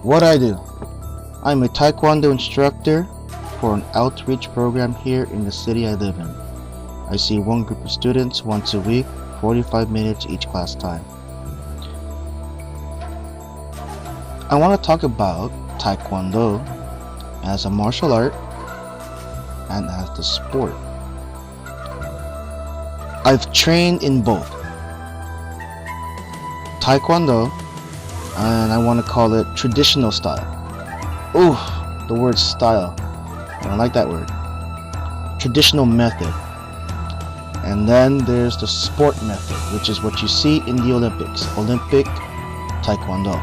What I do? I'm a Taekwondo instructor for an outreach program here in the city I live in. I see one group of students once a week, 45 minutes each class time. I want to talk about Taekwondo as a martial art and as the sport. I've trained in both Taekwondo, and I want to call it traditional style. Ooh, the word style. I don't like that word. Traditional method. And then there's the sport method, which is what you see in the Olympics. Olympic Taekwondo.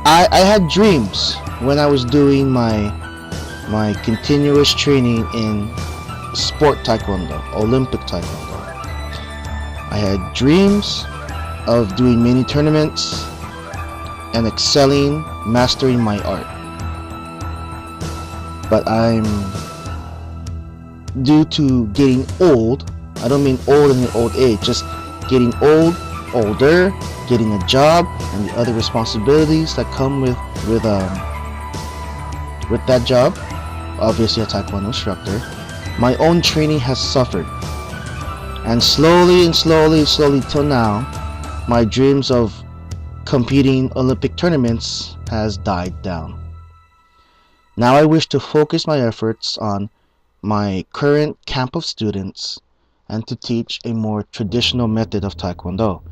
I had dreams when I was doing my continuous training in sport Taekwondo, Olympic Taekwondo. I had dreams of doing many tournaments and excelling, mastering my art. But due to getting old, I don't mean old in the old age, just getting older, getting a job, and the other responsibilities that come with that job, obviously a Taekwondo instructor, my own training has suffered. And slowly till now, my dreams of competing Olympic tournaments has died down. Now I wish to focus my efforts on my current camp of students and to teach a more traditional method of Taekwondo.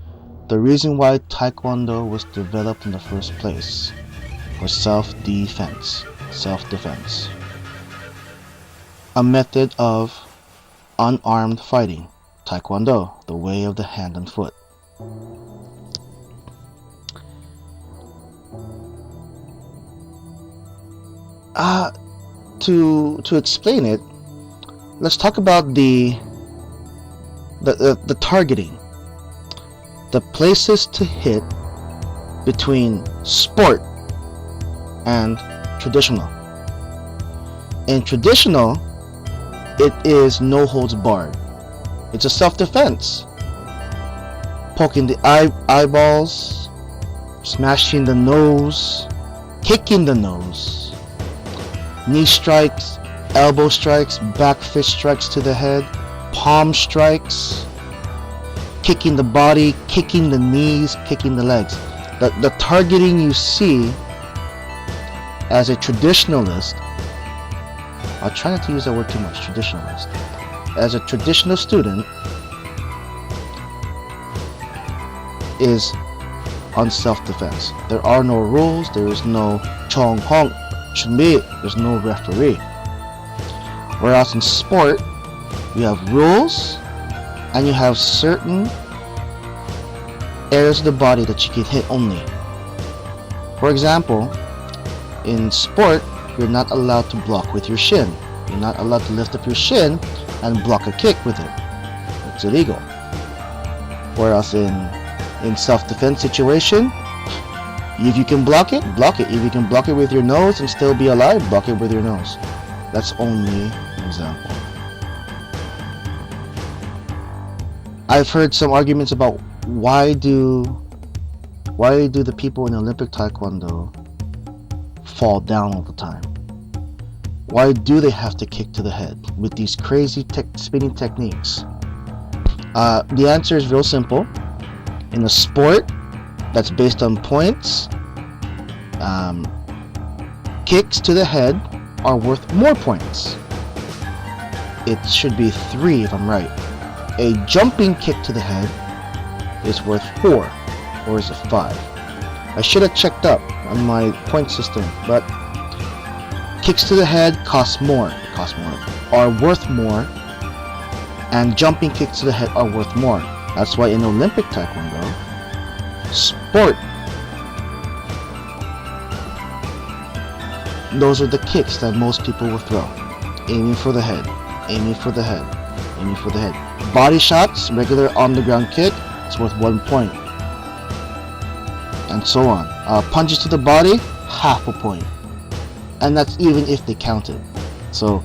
The reason why Taekwondo was developed in the first place was self-defense. A method of unarmed fighting. Taekwondo, the way of the hand and foot. To explain it, let's talk about the targeting, the places to hit between sport and traditional. In traditional, it is no holds barred. It's a self-defense. Poking the eyeballs, smashing the nose, kicking the nose, knee strikes, elbow strikes, back fist strikes to the head, palm strikes, kicking the body, kicking the knees, kicking the legs. The targeting you see as a traditionalist, I'll try not to use that word too much, traditionalist. As a traditional student is on self-defense. There are no rules, there is no chong hong, chunbi, there's no referee. Whereas in sport, you have rules and you have certain areas of the body that you can hit only. For example, in sport, you're not allowed to block with your shin. You're not allowed to lift up your shin and block a kick with it. It's illegal. Whereas in self-defense situation, if you can block it, block it. If you can block it with your nose and still be alive, block it with your nose. That's only an example. I've heard some arguments about why do the people in Olympic Taekwondo fall down all the time? Why do they have to kick to the head with these crazy spinning techniques? The answer is real simple. In a sport that's based on points, kicks to the head are worth more points. It should be 3 if I'm right. A jumping kick to the head is worth 4, or is it 5? I should have checked up on my point system, but kicks to the head are worth more, and jumping kicks to the head are worth more. That's why in Olympic Taekwondo, sport, those are the kicks that most people will throw. Aiming for the head, aiming for the head, aiming for the head. Body shots, regular on the ground kick, is worth 1 point. And so on. Punches to the body, half a point. And that's even if they count it. So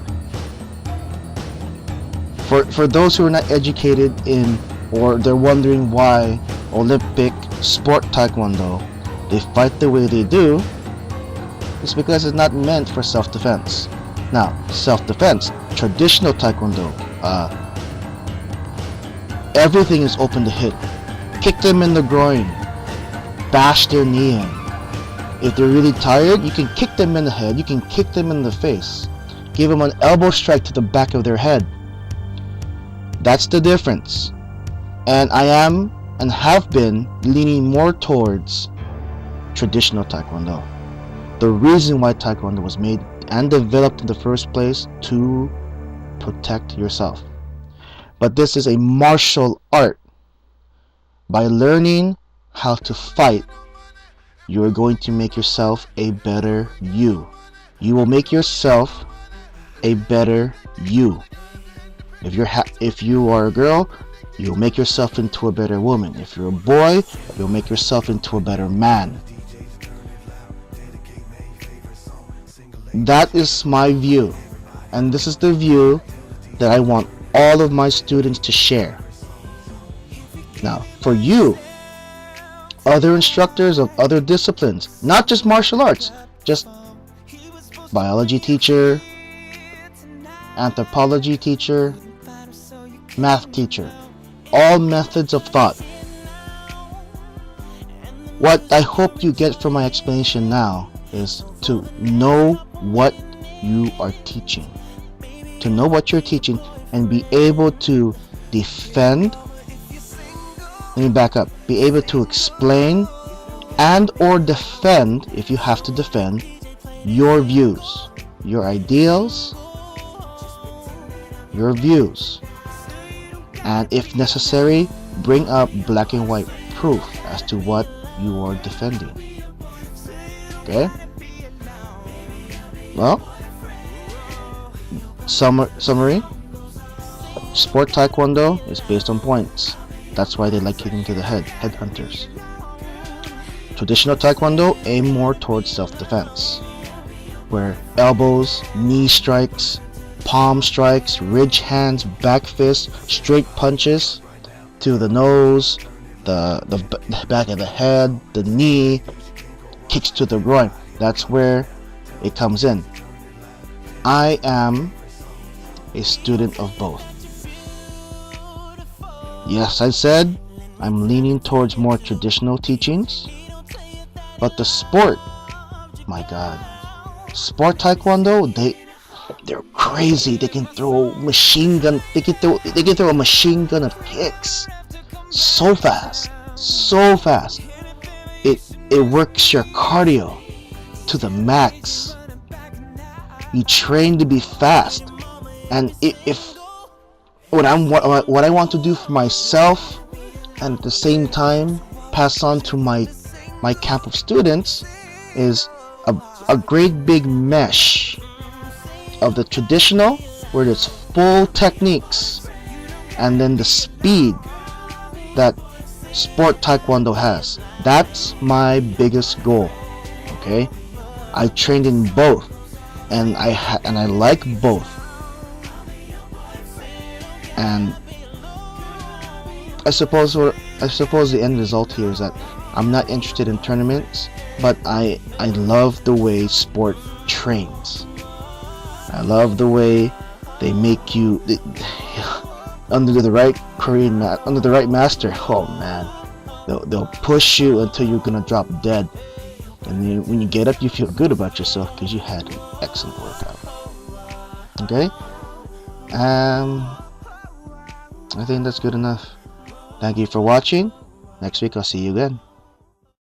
for those who are not educated in, or they're wondering why Olympic sport taekwondo, they fight the way they do, is because it's not meant for self-defense. Now, self-defense, traditional taekwondo, everything is open to hit. Kick them in the groin, bash their knee in. If they're really tired, you can kick them in the head, you can kick them in the face, give them an elbow strike to the back of their head. That's the difference. And I am and have been leaning more towards traditional taekwondo. The reason why taekwondo was made and developed in the first place, to protect yourself. But this is a martial art. By learning how to fight, you are going to make yourself a better you. You will make yourself a better you. If you are a girl, you'll make yourself into a better woman. If you're a boy, you'll make yourself into a better man. That is my view, and this is the view that I want all of my students to share. Now, for you, other instructors of other disciplines, not just martial arts, just biology teacher, anthropology teacher, math teacher, all methods of thought. What I hope you get from my explanation now is to know what you are teaching. To know what you're teaching and be able to defend. Let me back up. Be able to explain and or defend, if you have to defend, your views, your ideals, your views. And if necessary, bring up black and white proof as to what you are defending. Okay? Well, summary. Sport taekwondo is based on points. That's why they like kicking to the head, headhunters. Traditional taekwondo aim more towards self-defense, where elbows, knee strikes, palm strikes, ridge hands, back fists, straight punches to the nose, the back of the head, the knee, kicks to the groin. That's where it comes in. I am a student of both. Yes, I said I'm leaning towards more traditional teachings, but the sport, my God, sport taekwondo, they're crazy. They can throw a machine gun. They can throw a machine gun of kicks so fast. It works your cardio to the max. You train to be fast, and if what I want to do for myself, and at the same time pass on to my camp of students, is a great big mesh of the traditional, where there's full techniques, and then the speed that sport taekwondo has. That's my biggest goal. Okay, I trained in both, and I like both. And I suppose the end result here is that I'm not interested in tournaments, but I love the way sport trains. I love the way they make you under the right under the right master. Oh man, they'll push you until you're gonna drop dead, and when you get up, you feel good about yourself because you had an excellent workout. Okay, I think that's good enough. Thank you for watching. Next week I'll see you again.